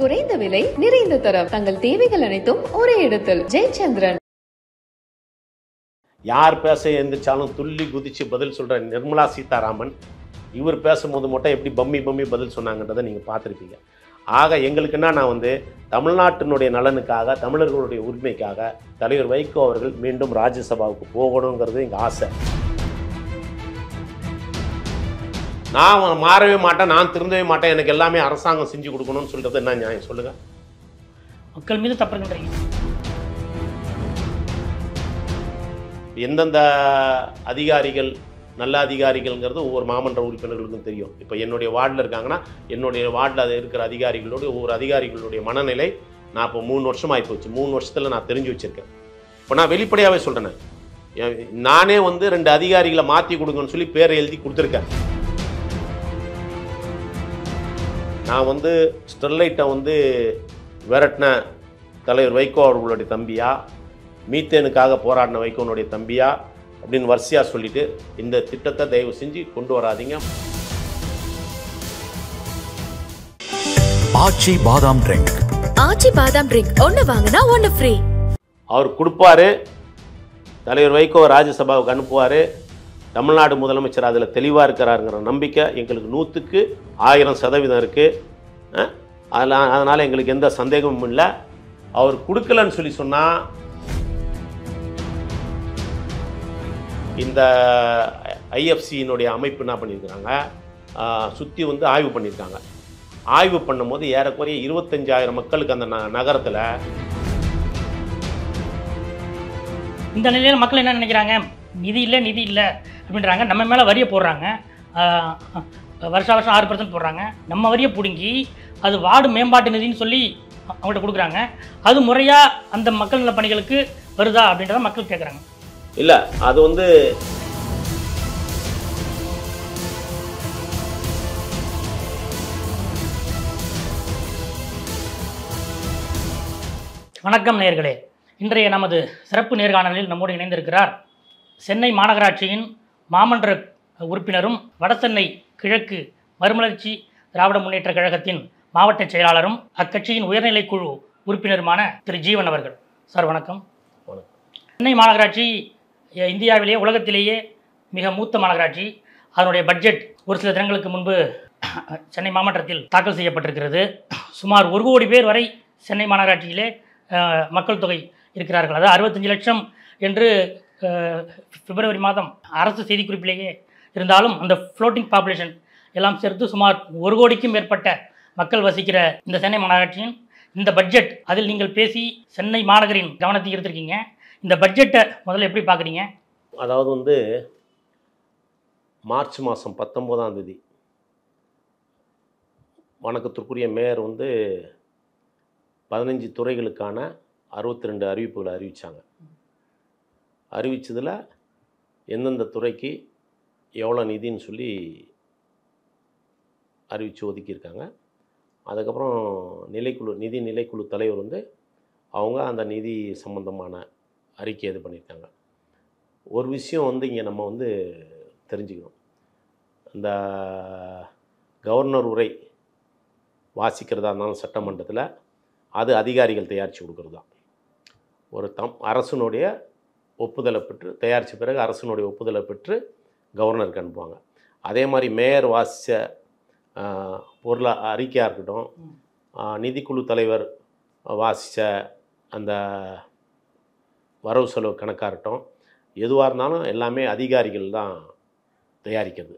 குறைந்த விலை, நிறைந்த தரம். தங்கள் தேவைகள் அனைத்தும் ஒரே இடத்தில். ஜெயச்சந்திரன். யார் பேச எந்திரிச்சாலும் துள்ளி குதிச்சு பதில் சொல்ற நிர்மலா சீதாராமன் இவர் பேசும்போது மட்டும் எப்படி பம்மி பதில் சொன்னாங்கன்றதை நீங்கள் பார்த்துருப்பீங்க. ஆக எங்களுக்குன்னா நான் தமிழ்நாட்டினுடைய நலனுக்காக, தமிழர்களுடைய உரிமைக்காக தலைவர் வைகோ அவர்கள் மீண்டும் ராஜ்யசபாவுக்கு போகணுங்கிறது எங்கள் ஆசை. நான் மாறவே மாட்டேன், நான் திருந்தவே மாட்டேன், எனக்கு எல்லாமே அரசாங்கம் செஞ்சு கொடுக்கணும்னு சொல்றது என்ன நியாயம் சொல்லுங்க? மக்கள் மீது தப்பு இருக்கின்றீங்க. எந்தெந்த அதிகாரிகள் நல்ல அதிகாரிகள்ங்கிறது ஒவ்வொரு மாமன்ற உறுப்பினர்களுக்கும் தெரியும். இப்போ என்னுடைய வார்டில் இருக்காங்கன்னா என்னுடைய வார்டில் அது இருக்கிற அதிகாரிகளோடு ஒவ்வொரு அதிகாரிகளுடைய மனநிலை நான் இப்போ 3 வருஷம் ஆகிப்போச்சு. 3 வருஷத்தில் நான் தெரிஞ்சு வச்சுருக்கேன். இப்போ நான் வெளிப்படையாகவே சொல்கிறேன், நானே 2 அதிகாரிகளை மாற்றி கொடுங்கன்னு சொல்லி பேரை எழுதி கொடுத்துருக்கேன். நான் ஸ்டெர்லைட்டை விரட்டின தலைவர் வைகோ அவர்களுடைய தம்பியா, மீத்தேனுக்காக போராடின வைகோனுடைய தம்பியா அப்படின்னு வரிசையாக சொல்லிட்டு இந்த திட்டத்தை தயவு செஞ்சு கொண்டு வராதிங்க. ஆச்சி பாதாம் ட்ரிங்க். ஆச்சி பாதாம் ட்ரிங்க் ஒன்னு வாங்கினா ஒன்னு ஃப்ரீ. அவர் கொடுப்பாரு, தலைவர் வைகோ ராஜ்யசபாவுக்கு அனுப்புவார். தமிழ்நாடு முதலமைச்சர் அதில் தெளிவாக இருக்கிறாருங்கிற நம்பிக்கை எங்களுக்கு 100க்கு 1000% இருக்குது. அதனால் எங்களுக்கு எந்த சந்தேகமும் இல்லை. அவர் கொடுக்கலன்னு சொல்லி சொன்னால் இந்த ஐஎஃப்சியினுடைய அமைப்பு என்ன பண்ணியிருக்கிறாங்க, சுற்றி ஆய்வு பண்ணியிருக்காங்க. ஆய்வு பண்ணும்போது ஏறக்குறைய 25,000 மக்களுக்கு அந்த நகரத்தில். இந்த நிலையில் மக்கள் என்ன நினைக்கிறாங்க, நிதி இல்லை அப்படின்றாங்க. நம்ம மேலே வரியை போடுறாங்க, வருஷம் 6% போடுறாங்க. நம்ம வரியை பிடுங்கி அது வார்டு மேம்பாட்டு நிதின்னு சொல்லி அவங்கள்ட்ட கொடுக்குறாங்க. அது முறையாக அந்த மக்கள் நல பணிகளுக்கு வருதா அப்படின்றத மக்கள் கேட்குறாங்க. இல்லை, அது வணக்கம் நேயர்களே. இன்றைய நமது சிறப்பு நேர்காணலில் நம்மோடு இணைந்திருக்கிறார் சென்னை மாநகராட்சியின் மாமன்ற உறுப்பினரும் வடசென்னை கிழக்கு மறுமலர்ச்சி திராவிட முன்னேற்ற கழகத்தின் மாவட்ட செயலாளரும் அக்கட்சியின் உயர்நிலைக்குழு உறுப்பினருமான திரு ஜீவன் அவர்கள். சார் வணக்கம். சென்னை மாநகராட்சி இந்தியாவிலேயே உலகத்திலேயே மிக மூத்த மாநகராட்சி. அதனுடைய பட்ஜெட் ஒரு சில தினங்களுக்கு முன்பு சென்னை மாமன்றத்தில் தாக்கல் செய்யப்பட்டிருக்கிறது. சுமார் 1 கோடி பேர் வரை சென்னை மாநகராட்சியிலே மக்கள் தொகை இருக்கிறார்கள். அதாவது 65 லட்சம் என்று பிப்ரவரி மாதம் அரசு செய்திக்குறிப்பிலேயே இருந்தாலும் அந்த ஃப்ளோட்டிங் பாப்புலேஷன் எல்லாம் சேர்த்து சுமார் 1 கோடிக்கும் மேற்பட்ட மக்கள் வசிக்கிற இந்த சென்னை மாநகராட்சியின் இந்த பட்ஜெட், அதில் நீங்கள் பேசி சென்னை மாநகரின் கவனத்தை ஈர்த்திருக்கீங்க. இந்த பட்ஜெட்டை முதல்ல எப்படி பார்க்குறீங்க? அதாவது மார்ச் மாதம் 19ஆம் தேதி வணக்கத்திற்குரிய மேயர் 15 துறைகளுக்கான 62 அறிவிப்புகளை அறிவித்தாங்க. அறிவித்ததில் எந்தெந்த துறைக்கு எவ்வளோ நிதின்னு சொல்லி அறிவித்து ஒதுக்கியிருக்காங்க. அதுக்கப்புறம் நிதி நிலைக்குழு தலைவர் அவங்க அந்த நிதி சம்பந்தமான அறிக்கை இது பண்ணியிருக்காங்க. ஒரு விஷயம் இங்கே நம்ம தெரிஞ்சுக்கணும். இந்த கவர்னர் உரை வாசிக்கிறதா இருந்தாலும் சட்டமன்றத்தில் அது அதிகாரிகள் தயாரித்து கொடுக்குறது தான். ஒரு அரசனுடைய ஒப்புதலை பெற்று தயாரித்த பிறகு அரசனுடைய ஒப்புதலை பெற்று கவர்னருக்கு அனுப்புவாங்க. அதே மாதிரி மேயர் வாசித்த அறிக்கையாக இருக்கட்டும், நிதிக்குழு தலைவர் வாசித்த அந்த வரவு செலவு கணக்காக இருக்கட்டும், எதுவாக இருந்தாலும் எல்லாமே அதிகாரிகள் தான் தயாரிக்கிறது.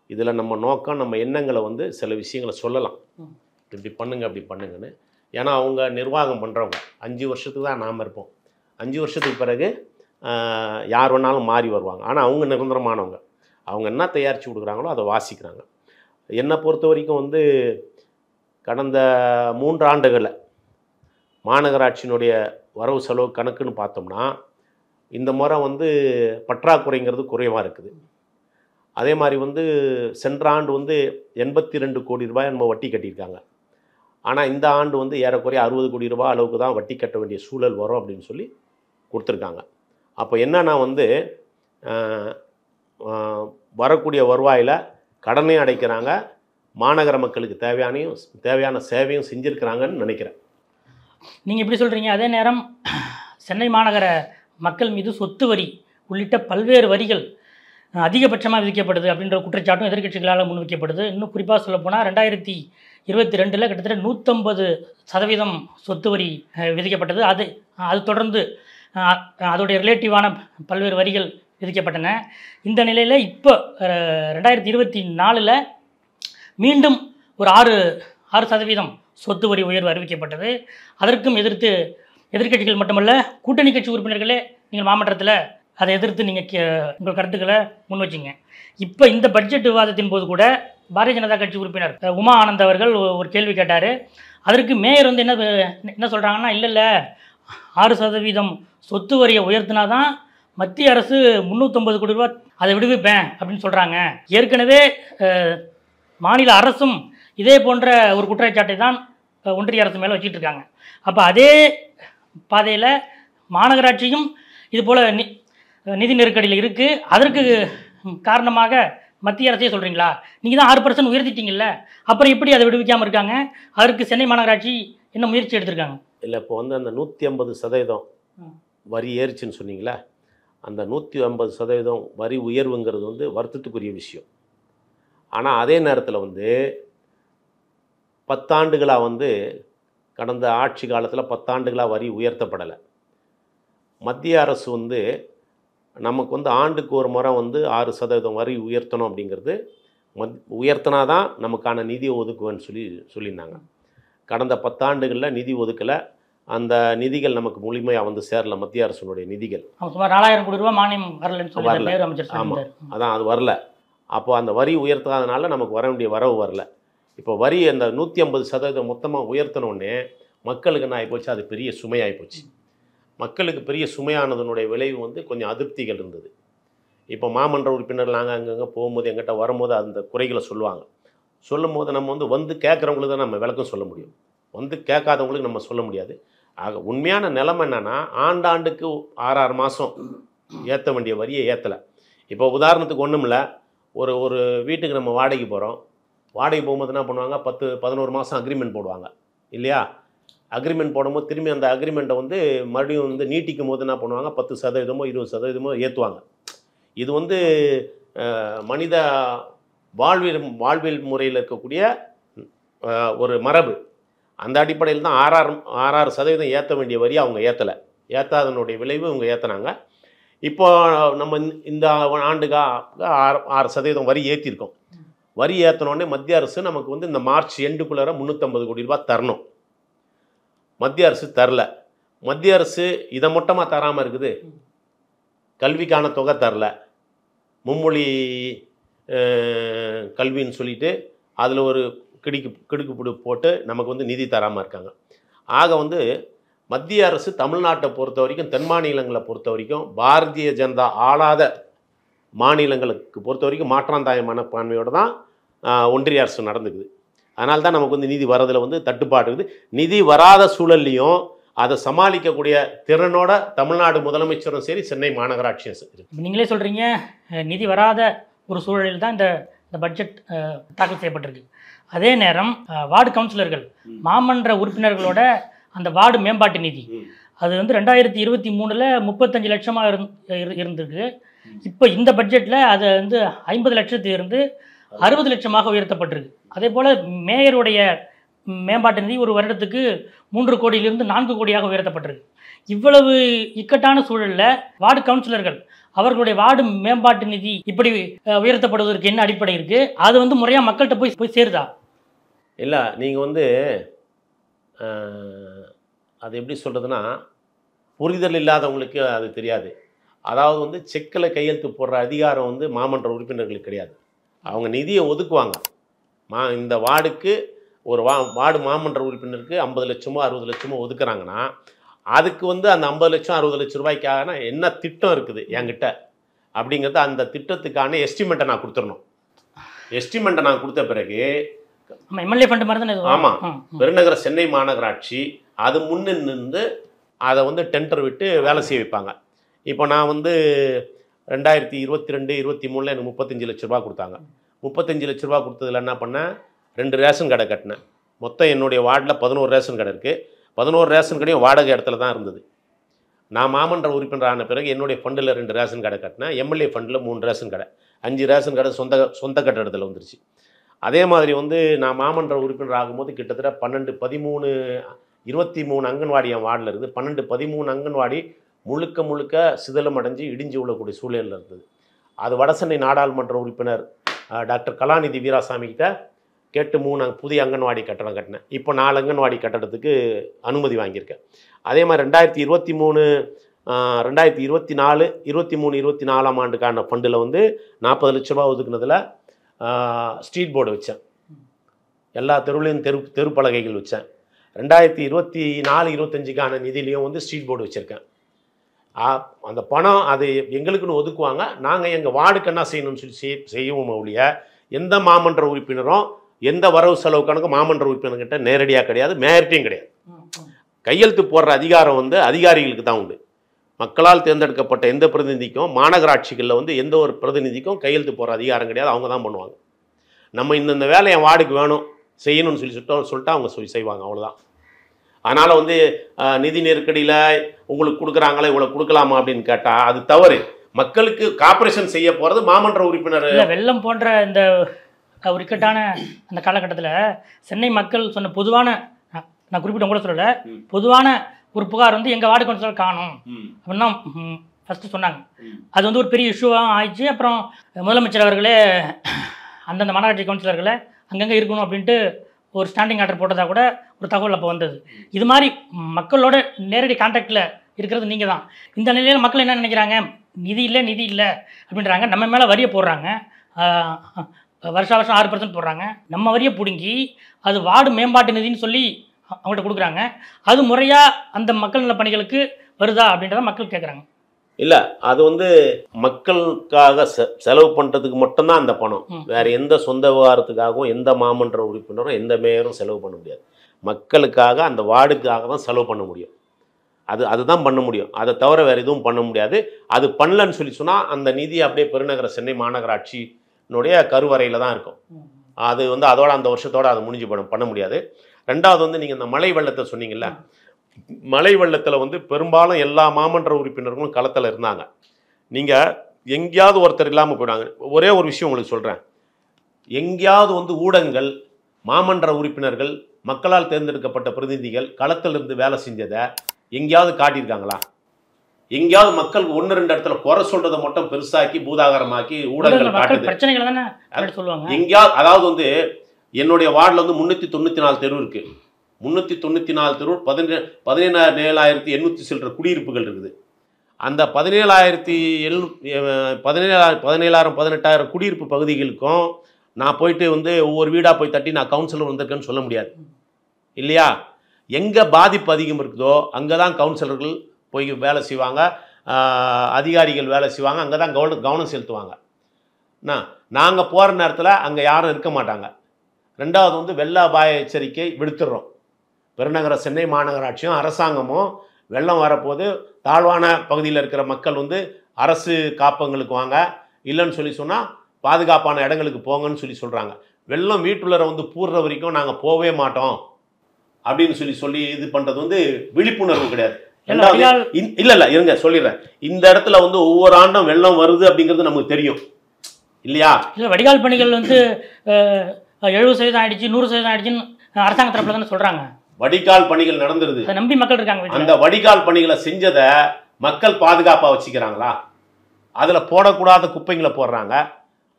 இதில் நம்ம நோக்கம், நம்ம எண்ணங்களை சில விஷயங்களை சொல்லலாம், இப்படி பண்ணுங்க அப்படி பண்ணுங்கன்னு. ஏன்னா அவங்க நிர்வாகம் பண்ணுறவங்க. 5 வருஷத்துக்கு தான் நாம் இருப்போம். 5 வருஷத்துக்கு பிறகு யார் வேணாலும் மாறி வருவாங்க. ஆனால் அவங்க நிரந்தரமானவங்க. அவங்க என்ன தயாரித்து கொடுக்குறாங்களோ அதை வாசிக்கிறாங்க. என்னை பொறுத்த வரைக்கும் கடந்த 3 ஆண்டுகளில் மாநகராட்சியினுடைய வரவு செலவு கணக்குன்னு பார்த்தோம்னா இந்த முறை பற்றாக்குறைங்கிறது குறைவாக இருக்குது. அதே மாதிரி சென்ற ஆண்டு 82 கோடி ரூபாய் நம்ம வட்டி கட்டியிருக்காங்க. ஆனால் இந்த ஆண்டு ஏறக்குறைய 60 கோடி ரூபாய் அளவுக்கு தான் வட்டி கட்ட வேண்டிய சூழல் வரும் அப்படின்னு சொல்லி கொடுத்துருக்காங்க. அப்போ என்னன்னா வரக்கூடிய வருவாயில் கடனையும் அடைக்கிறாங்க, மாநகர மக்களுக்கு தேவையான சேவையும் செஞ்சுருக்கிறாங்கன்னு நினைக்கிறேன். நீங்கள் இப்படி சொல்கிறீங்க, அதே நேரம் சென்னை மாநகர மக்கள் மீது சொத்து வரி உள்ளிட்ட பல்வேறு வரிகள் அதிகபட்சமாக விதிக்கப்படுது அப்படின்ற குற்றச்சாட்டும் எதிர்க்கட்சிகளால் முன்வைக்கப்படுது. இன்னும் குறிப்பாக சொல்லப்போனால் 2022 கிட்டத்தட்ட 150% சொத்து வரி விதிக்கப்பட்டது. அது தொடர்ந்து அதோடைய ரிலேட்டிவான பல்வேறு வரிகள் விதிக்கப்பட்டன. இந்த நிலையில் இப்போ 2024 மீண்டும் ஒரு 6% சொத்து வரி உயர்வு அறிவிக்கப்பட்டது. அதற்கும் எதிர்த்து எதிர்க்கட்சிகள் மட்டுமல்ல, கூட்டணி கட்சி உறுப்பினர்களே நீங்கள் மாமன்றத்தில் அதை எதிர்த்து நீங்கள் உங்கள் கருத்துக்களை முன் வச்சிங்க. இப்போ இந்த பட்ஜெட் விவாதத்தின் போது கூட பாரதிய ஜனதா கட்சி உறுப்பினர் உமா ஆனந்த் அவர்கள் ஒரு கேள்வி கேட்டார். அதற்கு மேயர் வந்து என்ன சொல்கிறாங்கன்னா, இல்லை 6% சொத்து வரியை உயர்த்தினா தான் மத்திய அரசு 350 கோடி ரூபா அதை விடுவிப்பேன் அப்படின்னு சொல்கிறாங்க. ஏற்கனவே மாநில அரசும் இதே போன்ற ஒரு குற்றச்சாட்டை தான் ஒன்றிய அரசு மேலே வச்சுட்டு இருக்காங்க. அப்போ அதே பாதையில் மாநகராட்சியும் இது போல் நிதி நெருக்கடியில் இருக்குது. அதற்கு காரணமாக மத்திய அரசே சொல்கிறீங்களா? நீங்கள் தான் 6% உயர்த்திட்டீங்கல்ல, அப்புறம் எப்படி அதை விடுவிக்காமல் இருக்காங்க? அதற்கு சென்னை மாநகராட்சி என்ன முயற்சி எடுத்திருக்காங்க? இல்லை, இப்போ வந்து அந்த 150% வரி ஏறிச்சுன்னு சொன்னீங்களா, அந்த 150% வரி உயர்வுங்கிறது வந்து வருத்தத்துக்குரிய விஷயம். ஆனால் அதே நேரத்தில் வந்து 10 ஆண்டுகளாக வந்து கடந்த ஆட்சி காலத்தில் 10 ஆண்டுகளாக வரி உயர்த்தப்படலை. மத்திய அரசு வந்து நமக்கு வந்து ஆண்டுக்கு ஒரு முறை வந்து 6% வரி உயர்த்தணும் அப்படிங்கிறது உயர்த்தினா தான் நமக்கான நிதி ஒதுக்குவேன்னு சொல்லியிருந்தாங்க. கடந்த 10 ஆண்டுகளில் நிதி ஒதுக்கலை. அந்த நிதிகள் நமக்கு முழுமையாக வந்து சேரல. மத்திய அரசுடைய நிதிகள் சுமார் 4000 கோடி ரூபா மானியம் வரல. ஆமாம், அதான் அது வரல. அப்போ அந்த வரி உயர்த்தாதனால நமக்கு வர வேண்டிய வரவு வரல. இப்போ வரி அந்த 150% மொத்தமாக உயர்த்தினோடனே மக்களுக்கு என்ன ஆகிப்போச்சு, அது பெரிய சுமையாகிப்போச்சு. மக்களுக்கு பெரிய சுமையானதனுடைய விளைவு வந்து கொஞ்சம் அதிருப்திகள் இருந்தது. இப்போ மாமன்ற உறுப்பினர் நாங்கள் அங்கங்கே போகும்போது எங்கிட்ட வரும்போது அந்த குறைகளை சொல்லும் போது நம்ம வந்து கேட்குறவங்களுக்கு தான் நம்ம விளக்கம் சொல்ல முடியும். வந்து கேட்காதவங்களுக்கு நம்ம சொல்ல முடியாது. ஆக உண்மையான நிலைமை என்னென்னா, ஆண்டாண்டுக்கு 6 மாதம் ஏற்ற வேண்டிய வரியை ஏற்றலை. இப்போ உதாரணத்துக்கு ஒன்றும் இல்லை, ஒரு வீட்டுக்கு நம்ம வாடகைக்கு போகிறோம். வாடகை போகும்போது என்ன பண்ணுவாங்க, 10-11 மாதம் அக்ரிமெண்ட் போடுவாங்க இல்லையா? அக்ரிமெண்ட் போடும்போது திரும்பி அந்த அக்ரிமெண்ட்டை வந்து மறுபடியும் வந்து நீட்டிக்கும் போது என்ன பண்ணுவாங்க, 10% 20% ஏற்றுவாங்க. இது வந்து மனித வாழ்வியல் முறையில் இருக்கக்கூடிய ஒரு மரபு. அந்த அடிப்படையில் தான் 6% ஏற்ற வேண்டிய வரி அவங்க ஏற்றாதனுடைய விளைவு இவங்க ஏற்றினாங்க. இப்போ நம்ம இந்த ஆண்டுக்காக 6% வரி ஏற்றிருக்கோம். வரி ஏற்றினோடனே மத்திய அரசு நமக்கு வந்து இந்த மார்ச் எண்டுக்குள்ளார 350 கோடி ரூபாய் தரணும். மத்திய அரசு தரல. மத்திய அரசு இதை மொத்தமாக தராமல் இருக்குது. கல்விக்கான தொகை தரல. மும்மொழி கல்வின்னு சொல்லிட்டு அதில் ஒரு கிடுக்குப்பிடு போட்டு நமக்கு வந்து நிதி தராமல் இருக்காங்க. ஆக வந்து மத்திய அரசு தமிழ்நாட்டை பொறுத்த வரைக்கும், தென் மாநிலங்களை பொறுத்த வரைக்கும், பாரதிய ஜனதா ஆளாத மாநிலங்களுக்கு பொறுத்த வரைக்கும் மாற்றாந்தாய மனப்பான்மையோடு தான் ஒன்றிய அரசு நடந்துக்குது. அதனால தான் நமக்கு வந்து நிதி வரதில் வந்து தட்டுப்பாடு இருக்குது. நிதி வராத சூழல்லையும் அதை சமாளிக்கக்கூடிய திறனோட தமிழ்நாடு முதலமைச்சரும் சரி, சென்னை மாநகராட்சியும் சரி. நீங்களே சொல்கிறீங்க, நிதி வராத ஒரு சூழலில் தான் இந்த பட்ஜெட் தாக்கல் செய்யப்பட்டிருக்கு. அதே நேரம் வார்டு கவுன்சிலர்கள், மாமன்ற உறுப்பினர்களோட அந்த வார்டு மேம்பாட்டு நிதி அது வந்து 2023 35 லட்சமாக இருந்திருக்கு. இப்போ இந்த பட்ஜெட்டில் அதை வந்து 50 லட்சத்திலிருந்து 60 லட்சமாக உயர்த்தப்பட்டிருக்கு. அதே போல் மேயருடைய மேம்பாட்டு நிதி ஒரு வருடத்துக்கு 3 கோடியிலிருந்து 4 கோடியாக உயர்த்தப்பட்டிருக்கு. இவ்வளவு இக்கட்டான சூழலில் வார்டு கவுன்சிலர்கள் அவர்களுடைய வார்டு மேம்பாட்டு நிதி இப்படி உயர்த்தப்படுவதற்கு என்ன அடிப்படை இருக்குது? அது வந்து முறையாக மக்கள்கிட்ட போய் சேருதா? இல்லை, நீங்கள் வந்து அது எப்படி சொல்கிறதுனா, புரிதல் இல்லாதவங்களுக்கு அது தெரியாது. அதாவது வந்து செக்கில் கையெழுத்து போடுற அதிகாரம் வந்து மாமன்ற உறுப்பினர்களுக்கு கிடையாது. அவங்க நிதியை ஒதுக்குவாங்க. இந்த வார்டுக்கு ஒரு வார்டு மாமன்ற உறுப்பினருக்கு 50 லட்சமோ 60 லட்சமோ ஒதுக்குறாங்கன்னா, அதுக்கு வந்து அந்த 50 லட்சம் 60 லட்சம் ரூபாய்க்கான என்ன திட்டம் இருக்குது என்கிட்ட அப்படிங்கிறது, அந்த திட்டத்துக்கான எஸ்டிமேட்டை நான் கொடுத்துடணும். எஸ்டிமேட்டை நான் கொடுத்த பிறகு எம்எல்ஏ ஃபண்ட் மாதிரி தானே? ஆமாம், பெருநகர சென்னை மாநகராட்சி அது முன்னிருந்து அதை வந்து டெண்டர் விட்டு வேலை செய்ய வைப்பாங்க. இப்போ நான் வந்து 2022-23 எனக்கு 35 லட்ச ரூபா கொடுத்தாங்க. 35 லட்ச ரூபா கொடுத்ததில் என்ன பண்ணேன், 2 ரேஷன் கடை கட்டினேன். மொத்தம் என்னுடைய வார்டில் 11 ரேஷன் கடை இருக்குது. 11 ரேஷன் கடையும் வாடகை இடத்துல தான் இருந்தது. நான் மாமன்ற உறுப்பினர் ஆன பிறகு என்னுடைய ஃபண்டில் 2 ரேஷன் கடை கட்டினேன். எம்எல்ஏ ஃபண்டில் 3 ரேஷன் கடை, 5 ரேஷன் கடை சொந்த கட்டடத்தில் வந்துருச்சு. அதே மாதிரி வந்து நான் மாமன்ற உறுப்பினர் ஆகும்போது கிட்டத்தட்ட 12, 13, 23 அங்கன்வாடி என் வார்டில் இருக்குது. 12, 13 அங்கன்வாடி முழுக்க சிதிலம் அடைஞ்சு இடிஞ்சு விழக்கூடிய சூழலில் இருந்தது. அது வடசென்னை நாடாளுமன்ற உறுப்பினர் டாக்டர் கலாநிதி வீராசாமி கிட்ட கேட்டு 3 புதிய அங்கன்வாடி கட்டடம் கட்டினேன். இப்போ 4 அங்கன்வாடி கட்டடத்துக்கு அனுமதி வாங்கியிருக்கேன். அதே மாதிரி 2023, 2024, 23, 24ஆம் ஆண்டுக்கான ஃபண்டில் வந்து 40 லட்ச ரூபா ஒதுக்குனதில் ஸ்ட்ரீட் போர்டு வச்சேன். எல்லா தெருவுலையும் தெருப்பலகைகள் வச்சேன். 2024, 25க்கான நிதியிலையும் வந்து ஸ்ட்ரீட் போர்டு வச்சுருக்கேன். அந்த பணம் அது எங்களுக்குன்னு ஒதுக்குவாங்க. நாங்கள் எங்கள் வார்டுக்கு என்ன செய்யணும்னு சொல்லி செய்யவும் ஒழிய எந்த மாமன்ற உறுப்பினரும் எந்த வரவு செலவு கணக்கு மாமன்ற உறுப்பினர்கிட்ட நேரடியாக கிடையாது, மேயர்ட்டையும் கிடையாது. கையெழுத்து போடுற அதிகாரம் வந்து அதிகாரிகளுக்கு தான் உண்டு. மக்களால் தேர்ந்தெடுக்கப்பட்ட எந்த பிரதிநிதிக்கும் மாநகராட்சிகளில் வந்து எந்த ஒரு பிரதிநிதிக்கும் கையெழுத்து போடுற அதிகாரம் கிடையாது. அவங்க தான் பண்ணுவாங்க. நம்ம இந்த வேலை என் வார்டுக்கு வேணும் செய்யணும்னு சொல்லிட்டு அவங்க செய்வாங்க, அவ்வளோதான். அதனால் வந்து நிதி நெருக்கடியில் உங்களுக்கு கொடுக்குறாங்களே இவ்வளோ கொடுக்கலாமா அப்படின்னு கேட்டால் அது தவறு. மக்களுக்கு கார்ப்பரேஷன் செய்ய போகிறது மாமன்ற உறுப்பினர். வெள்ளம் போன்ற இந்த ஒரு இக்கட்டான அந்த காலகட்டத்தில் சென்னை மக்கள் சொன்ன பொதுவான, நான் குறிப்பிட்ட கூட சொல்லலை, பொதுவான ஒரு புகார் வந்து எங்கள் வார்டு கவுன்சிலர் காணும் அப்படின்னா ஃபஸ்ட்டு சொன்னாங்க. அது வந்து ஒரு பெரிய இஷ்யூவாக ஆயிடுச்சு. அப்புறம் முதலமைச்சர் அவர்களே அந்தந்த மாநகராட்சி கவுன்சிலர்களை அங்கங்கே இருக்கணும் அப்படின்ட்டு ஒரு ஸ்டாண்டிங் ஆர்டர் போட்டதாக கூட ஒரு தகவல் அப்போ வந்தது. இது மாதிரி மக்களோட நேரடி கான்டாக்டில் இருக்கிறது நீங்கள் தான். இந்த நிலையில் மக்கள் என்ன நினைக்கிறாங்க, நிதி இல்லை அப்படின்றாங்க. நம்ம மேலே வரியை போடுறாங்க, வருஷம் 6% போடுறாங்க. நம்ம வரியை பிடுங்கி அது வார்டு மேம்பாட்டு நிதின்னு சொல்லி அவங்கள்ட்ட கொடுக்குறாங்க. அது முறையாக அந்த மக்கள் நல பணிகளுக்கு வருதா அப்படின்றத மக்கள் கேட்குறாங்க. இல்லை, அது வந்து மக்களுக்காக செலவு பண்ணுறதுக்கு மட்டும்தான் அந்த பணம். வேறு எந்த சொந்த விவகாரத்துக்காகவும் எந்த மாமன்ற உறுப்பினரும் எந்த மேயரும் செலவு பண்ண முடியாது. மக்களுக்காக அந்த வார்டுக்காக தான் செலவு பண்ண முடியும். அதுதான் பண்ண முடியும். அதை தவிர வேறு எதுவும் பண்ண முடியாது. அது பண்ணலன்னு சொல்லி சொன்னால் அந்த நிதி அப்படியே பெருநகர சென்னை மாநகராட்சியினுடைய கருவறையில் தான் இருக்கும். அது வந்து அதோட அந்த வருஷத்தோடு அது முடிஞ்சு பண்ண முடியாது. ரெண்டாவது வந்து நீங்கள் இந்த மழை வெள்ளத்தை சொன்னீங்கல்ல, மழை வெள்ளத்தில் வந்து பெரும்பாலும் எல்லா மாமன்ற உறுப்பினர்களும் களத்தில் இருந்தாங்க. நீங்கள் எங்கேயாவது ஒருத்தர் இல்லாமல் போயிடுவாங்க. ஒரே ஒரு விஷயம் உங்களுக்கு சொல்கிறேன். எங்கேயாவது வந்து ஊடகங்கள் மாமன்ற உறுப்பினர்கள் மக்களால் தேர்ந்தெடுக்கப்பட்ட பிரதிநிதிகள் களத்தில் இருந்து வேலை செஞ்சதை எங்கேயாவது காட்டியிருக்காங்களா? எங்கேயாவது மக்கள் 1-2 இடத்துல குறை சொல்றதை மட்டும் பெருசாக்கி பூதாகரமாக்கி ஊடகங்கள் காட்டுது. எங்கேயாவது, அதாவது வந்து என்னுடைய வார்டில் வந்து 394 தெரு இருக்கு. 394 தெரு 17,800 சில்லற குடியிருப்புகள் இருக்குது. அந்த 17,800 குடியிருப்பு பகுதிகளுக்கும் நான் போயிட்டு வந்து ஒவ்வொரு வீடாக போய் தட்டி நான் கவுன்சிலர் வந்திருக்கேன்னு சொல்ல முடியாது இல்லையா? எங்கே பாதிப்பு அதிகம் இருக்குதோ அங்கே தான் கவுன்சிலர்கள் போய் வேலை செய்வாங்க, அதிகாரிகள் வேலை செய்வாங்க, அங்கே தான் கவனம் செலுத்துவாங்க. நாங்கள் போகிற நேரத்தில் அங்கே யாரும் இருக்க மாட்டாங்க. ரெண்டாவது வந்து வெள்ள அபாய எச்சரிக்கை விடுத்துடுறோம். பெருநகர சென்னை மாநகராட்சியும் அரசாங்கமும் வெள்ளம் வரப்போது தாழ்வான பகுதியில் இருக்கிற மக்கள் வந்து அரசு காப்பங்களுக்கு வாங்க, இல்லைன்னு சொல்லி சொன்னால் பாதுகாப்பான இடங்களுக்கு போங்கன்னு சொல்கிறாங்க. வெள்ளம் வீட்டுள்ளர வந்து பூர்ற வரைக்கும் நாங்கள் போகவே மாட்டோம் அப்படின்னு சொல்லி இது பண்ணுறது வந்து விழிப்புணர்வு கிடையாது. இல்லை இருங்க சொல்லிடுறேன். இந்த இடத்துல வந்து ஒவ்வொரு ஆண்டும் வெள்ளம் வருது அப்படிங்கிறது நமக்கு தெரியும் இல்லையா? இல்லை, வடிகால் பணிகள் வந்து 70% ஆயிடுச்சு, 100% ஆயிடுச்சுன்னு அரசாங்க தரப்புல தானே சொல்கிறாங்க. வடிகால் பணிகள் நடந்துருது, நம்பி மக்கள் இருக்காங்க. அந்த வடிகால் பணிகளை செஞ்சதை மக்கள் பாதுகாப்பாக வச்சுக்கிறாங்களா? அதில் போடக்கூடாத குப்பைங்களை போடுறாங்க,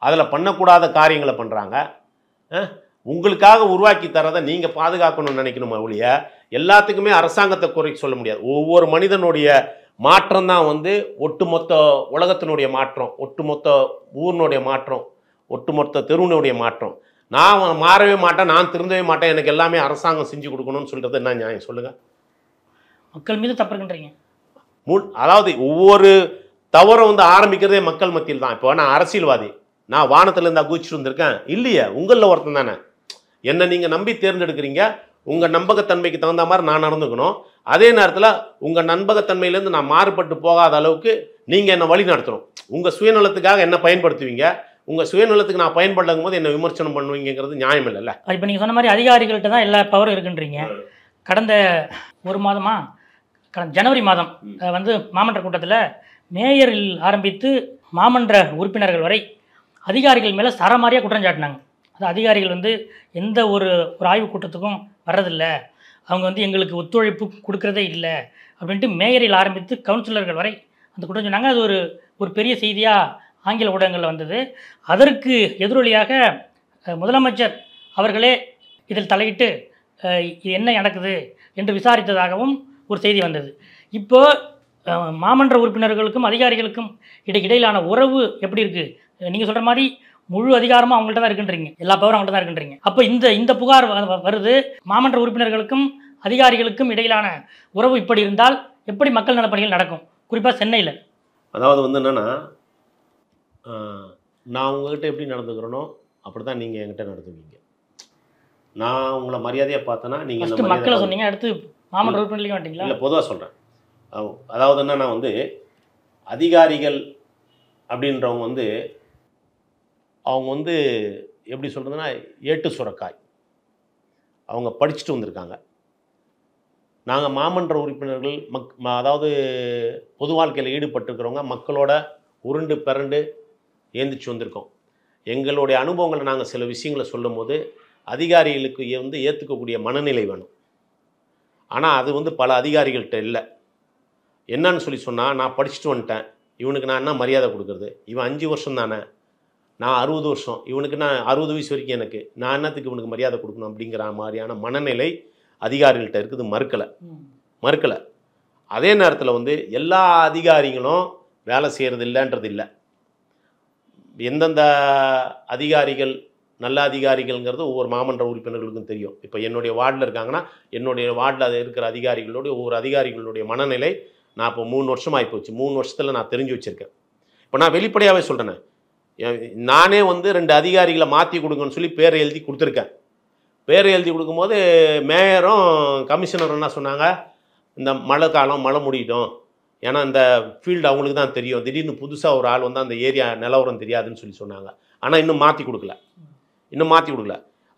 அதில் பண்ணக்கூடாத காரியங்களை பண்ணுறாங்க. உங்களுக்காக உருவாக்கி தரதை நீங்கள் பாதுகாக்கணும்னு நினைக்கணுமா ஒழிய எல்லாத்துக்குமே அரசாங்கத்தை குறைக்க சொல்ல முடியாது. ஒவ்வொரு மனிதனுடைய மாற்றம் தான் வந்து ஒட்டுமொத்த உலகத்தினுடைய மாற்றம், ஒட்டுமொத்த ஊரினுடைய மாற்றம், ஒட்டுமொத்த தெருவினுடைய மாற்றம். நான் மாறவே மாட்டேன், நான் திருந்தவே மாட்டேன், எனக்கு எல்லாமே அரசாங்கம் செஞ்சு கொடுக்கணும்னு சொல்கிறது என்ன நியாயம் சொல்லுங்கள்? மக்கள் மீது தப்பு இருக்குன்றீங்க. அதாவது ஒவ்வொரு தவறும் வந்து ஆரம்பிக்கிறதே மக்கள் மத்தியில் தான். இப்போ நான் அரசியல்வாதி, நான் வானத்தில் இருந்தால் குதிச்சுட்டு வந்திருக்கேன் இல்லையா? உங்களில் ஒருத்தன் தானே. என்னை நீங்கள் நம்பி தேர்ந்தெடுக்கிறீங்க, உங்கள் நம்பகத்தன்மைக்கு தகுந்த மாதிரி நான் நடந்துக்கணும். அதே நேரத்தில் உங்கள் நம்பகத்தன்மையிலேருந்து நான் மாறுபட்டு போகாத அளவுக்கு நீங்கள் என்னை வழி நடத்தணும். உங்கள் சுயநலத்துக்காக என்ன பயன்படுத்துவீங்க, உங்கள் சுயநலத்துக்கு நான் பயன்படுத்தும் போது என்ன விமர்சனம் பண்ணுவீங்கிறது நியாயம் இல்லைல்ல. இப்போ நீங்கள் சொன்ன மாதிரி அதிகாரிகள்கிட்ட தான் எல்லா பவரும் இருக்குன்றீங்க. கடந்த ஒரு மாதமா ஜனவரி மாதம் வந்து மாமன்ற கூட்டத்தில் மேயரில் ஆரம்பித்து மாமன்ற உறுப்பினர்கள் வரை அதிகாரிகள் மேலே சரமாரியாக குற்றம் சாட்டினாங்க. அது அதிகாரிகள் வந்து எந்த ஒரு ஆய்வுக் கூட்டத்துக்கும் வர்றதில்லை, அவங்க வந்து எங்களுக்கு ஒத்துழைப்பு கொடுக்கறதே இல்லை அப்படின்ட்டு மேயரில் ஆரம்பித்து கவுன்சிலர்கள் வரை அந்த குற்றம் சொன்னாங்க. அது ஒரு பெரிய செய்தியாக ஆங்கில ஊடகங்களில் வந்தது. அதற்கு எதிரொலியாக முதலமைச்சர் அவர்களே இதில் தலையிட்டு இது என்ன நடக்குது என்று விசாரித்ததாகவும் ஒரு செய்தி வந்தது. இப்போ மாமன்ற உறுப்பினர்களுக்கும் அதிகாரிகளுக்கும் இடையிலான உறவு எப்படி இருக்குது? நீங்கள் சொல்கிற மாதிரி முழு அதிகாரமும் அவங்கள்ட்ட தான் இருக்குன்றீங்க, எல்லா பவரும் அவங்கள்ட்ட தான் இருக்குன்றீங்க. அப்போ இந்த புகார் வருது, மாமன்ற உறுப்பினர்களுக்கும் அதிகாரிகளுக்கும் இடையிலான உறவு இப்படி இருந்தால் எப்படி மக்கள் நலப்பணிகள் நடக்கும், குறிப்பாக சென்னையில்? அதாவது வந்து என்னென்னா, நான் உங்கள்கிட்ட எப்படி நடந்துக்கிறேனோ அப்படி தான் நீங்கள் என்கிட்ட நடந்துவீங்க. நான் உங்களை மரியாதையாக பார்த்தேன்னா நீங்கள் மக்களை சொன்னீங்க, அடுத்து மாமன்ற உறுப்பினர்களுக்கு வந்துட்டீங்களா? இல்லை, பொதுவாக சொல்கிறேன். அதாவது என்னன்னா வந்து அதிகாரிகள் அப்படின்றவங்க வந்து அவங்க வந்து எப்படி சொல்கிறதுன்னா ஏட்டு சுரக்காய். அவங்க படிச்சுட்டு வந்திருக்காங்க. நாங்கள் மாமன்ற உறுப்பினர்கள் அதாவது பொது வாழ்க்கையில் ஈடுபட்டிருக்கிறவங்க மக்களோட உருண்டு பிறண்டு ஏந்திச்சு வந்திருக்கோம். எங்களுடைய அனுபவங்களை நாங்கள் சில விஷயங்களை சொல்லும் போது அதிகாரிகளுக்கு வந்து ஏற்றுக்கக்கூடிய மனநிலை வேணும். ஆனால் அது வந்து பல அதிகாரிகள்கிட்ட இல்லை. என்னன்னு சொன்னால், நான் படிச்சுட்டு வந்துட்டேன், இவனுக்கு நான் என்ன மரியாதை கொடுக்குறது, இவன் 5 வருஷம் தானே, நான் 60 வருஷம், இவனுக்கு நான் 60 வயசு வரைக்கும் எனக்கு, நான் என்னத்துக்கு இவனுக்கு மரியாதை கொடுக்கணும் அப்படிங்கிற மாதிரியான மனநிலை அதிகாரிகள்கிட்ட இருக்குது. மறுக்கலை. அதே நேரத்தில் வந்து எல்லா அதிகாரிகளும் வேலை செய்கிறது இல்லைன்றது இல்லை. எந்தெந்த அதிகாரிகள் நல்ல அதிகாரிகள்ங்கிறது ஒவ்வொரு மாமன்ற உறுப்பினர்களுக்கும் தெரியும். இப்போ என்னுடைய வார்டில் இருக்காங்கன்னா என்னுடைய வார்டில் அது இருக்கிற அதிகாரிகளோடைய ஒவ்வொரு அதிகாரிகளுடைய மனநிலை நான் இப்போ 3 வருஷம் ஆகிப்போச்சு. 3 வருஷத்தில் நான் தெரிஞ்சு வச்சுருக்கேன். இப்போ நான் வெளிப்படையாகவே சொல்கிறேன், நானே வந்து 2 அதிகாரிகளை மாற்றி கொடுங்கன்னு சொல்லி பேரை எழுதி கொடுத்துருக்கேன். பேரை எழுதி கொடுக்கும்போது மேயரும் கமிஷனரும் என்ன சொன்னாங்க, இந்த மழை காலம் மழை முடியட்டும், ஏன்னா இந்த ஃபீல்டு அவங்களுக்கு தான் தெரியும், திடீர்னு புதுசாக ஒரு ஆள் வந்து அந்த ஏரியா நிலவரம் தெரியாதுன்னு சொல்லி சொன்னாங்க. ஆனால் இன்னும் மாற்றி கொடுக்கல.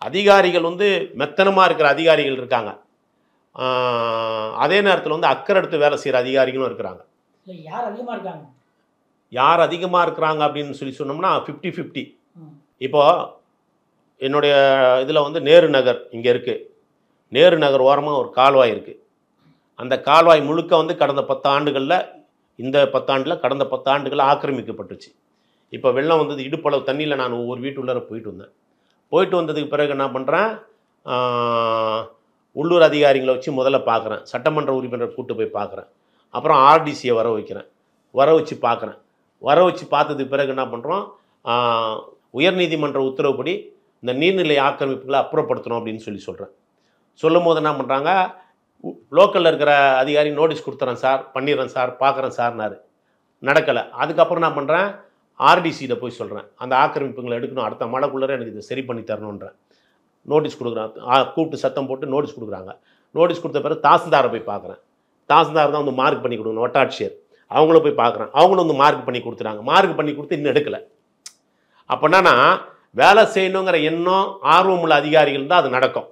அதிகாரிகள் வந்து மெத்தனமாக இருக்கிற அதிகாரிகள் இருக்காங்க. அதே நேரத்தில் வந்து அக்கறை எடுத்து வேலை செய்கிற அதிகாரிகளும் இருக்கிறாங்க. யார் அதிகமாக இருக்கிறாங்க அப்படின்னு சொல்லி சொன்னோம்னா 50-50. இப்போது என்னுடைய இதில் வந்து நேரு நகர் இங்கே இருக்குது. நேரு நகர் ஓரமாக ஒரு கால்வாய் இருக்குது. அந்த கால்வாய் முழுக்க வந்து கடந்த 10 ஆண்டுகளில், இந்த 10 ஆண்டில், கடந்த 10 ஆண்டுகளில் ஆக்கிரமிக்கப்பட்டுச்சு. இப்போ வெள்ளம் வந்தது, இடுப்பளவு தண்ணியில் நான் ஒவ்வொரு வீட்டுள்ளே போயிட்டு வந்ததுக்கு பிறகு என்ன பண்ணுறேன், உள்ளூர் அதிகாரிகளை வச்சு முதல்ல பார்க்குறேன், சட்டமன்ற உறுப்பினர் கூட்டு போய் பார்க்குறேன், அப்புறம் ஆர்டிசியை வர வச்சு பார்க்குறேன். வர வச்சு பார்த்ததுக்கு பிறகு என்ன பண்ணுறோம், உயர்நீதிமன்ற உத்தரவுப்படி இந்த நீர்நிலை ஆக்கிரமிப்புகளை அப்புறப்படுத்தணும் அப்படின்னு சொல்கிறேன். சொல்லும் போது என்ன பண்ணுறாங்க, லோக்கலில் இருக்கிற அதிகாரி நோட்டீஸ் கொடுத்துறேன் சார், பண்ணிடுறேன் சார், பார்க்குறேன் சார்னாரு. நடக்கலை. அதுக்கப்புறம் என்ன பண்ணுறேன், ஆர்டிசியில் போய் சொல்கிறேன், அந்த ஆக்கிரமிப்புகளை எடுக்கணும், அடுத்த மழைக்குள்ளே எனக்கு இதை சரி பண்ணி தரணுன்றேன். நோட்டீஸ் கொடுக்குறான், கூப்பிட்டு சத்தம் போட்டு நோட்டீஸ் கொடுக்குறாங்க. நோட்டீஸ் கொடுத்த பிறகு தாசில்தாரை போய் பார்க்குறேன். தாசில்தார் தான் வந்து மார்க் பண்ணி கொடுக்கணும், வட்டாட்சியர், அவங்கள போய் பார்க்குறேன். அவங்களும் வந்து மார்க் பண்ணி கொடுத்துட்டாங்க. மார்க் பண்ணி கொடுத்து இன்னும் எடுக்கலை. அப்போ என்னன்னா, வேலை செய்யணுங்கிற எண்ணம் ஆர்வம் உள்ள அதிகாரிகள் தான் அது நடக்கும்.